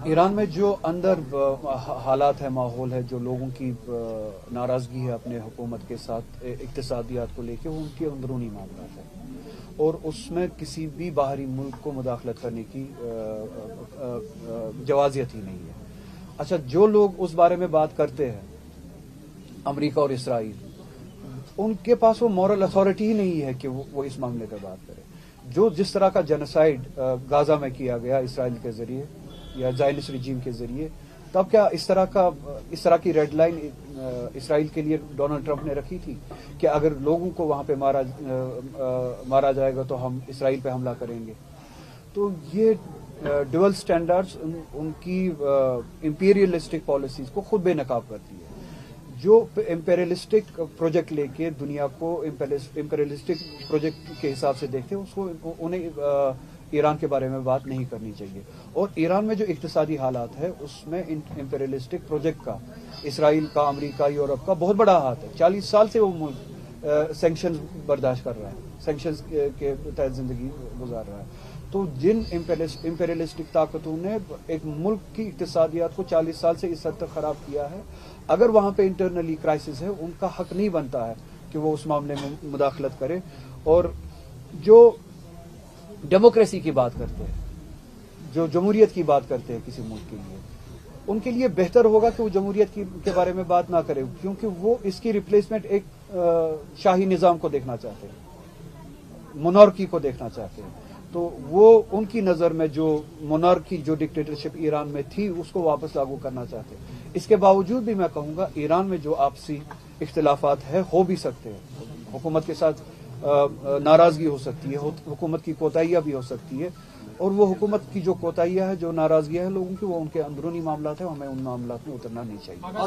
ایران میں جو اندر حالات ہے، ماحول ہے، جو لوگوں کی ناراضگی ہے اپنے حکومت کے ساتھ اقتصادیات کو لے کے، وہ ان کے اندرونی معاملات ہیں اور اس میں کسی بھی باہری ملک کو مداخلت کرنے کی جوازیت ہی نہیں ہے۔ اچھا، جو لوگ اس بارے میں بات کرتے ہیں، امریکہ اور اسرائیل، ان کے پاس وہ مورل اتھارٹی ہی نہیں ہے کہ وہ اس معاملے پہ بات کرے۔ جس طرح کا جنوسائیڈ غازہ میں کیا گیا اسرائیل کے ذریعے یا زائنس رجیم کے ذریعے، تب کیا اس طرح کی ریڈ لائن اسرائیل کے لیے ڈونلڈ ٹرمپ نے رکھی تھی کہ اگر لوگوں کو وہاں پہ مارا جائے گا تو ہم اسرائیل پہ حملہ کریں گے؟ تو یہ ڈوئل سٹینڈرڈز ان کی امپیریلسٹک پالیسیز کو خود بے نقاب کرتی ہے۔ جو امپیریلسٹک پروجیکٹ لے کے دنیا کو امپیریلسٹک پروجیکٹ کے حساب سے دیکھتے ہیں، اس کو انہیں ایران کے بارے میں بات نہیں کرنی چاہیے۔ اور ایران میں جو اقتصادی حالات ہے، اس میں امپیریلسٹک پروجیکٹ کا، اسرائیل کا، امریکہ، یورپ کا بہت بڑا ہاتھ ہے۔ 40 سال سے وہ ملک سینکشنز برداشت کر رہا ہے، سینکشنز کے تحت زندگی گزار رہا ہے۔ تو جن امپیریلسٹک طاقتوں نے ایک ملک کی اقتصادیات کو 40 سال سے اس حد تک خراب کیا ہے، اگر وہاں پہ انٹرنلی کرائسس ہے، ان کا حق نہیں بنتا ہے کہ وہ اس معاملے میں مداخلت کرے۔ اور جو ڈیموکریسی کی بات کرتے ہیں، جو جمہوریت کی بات کرتے ہیں کسی ملک کے لیے، ان کے لیے بہتر ہوگا کہ وہ جمہوریت کے بارے میں بات نہ کرے، کیونکہ وہ اس کی ریپلیسمنٹ ایک شاہی نظام کو دیکھنا چاہتے ہیں، مونارکی کو دیکھنا چاہتے ہیں۔ تو وہ ان کی نظر میں جو مونارکی، جو ڈکٹیٹرشپ ایران میں تھی، اس کو واپس لاگو کرنا چاہتے ہیں۔ اس کے باوجود بھی میں کہوں گا ایران میں جو آپسی اختلافات ہو بھی سکتے ہیں، حکومت کے ساتھ ناراضگی ہو سکتی ہے، حکومت کی کوتاہیاں بھی ہو سکتی ہے، اور وہ حکومت کی جو کوتاہیاں ہیں، جو ناراضگیاں ہیں لوگوں کی، وہ ان کے اندرونی معاملات ہیں، ہمیں ان معاملات میں اترنا نہیں چاہیے۔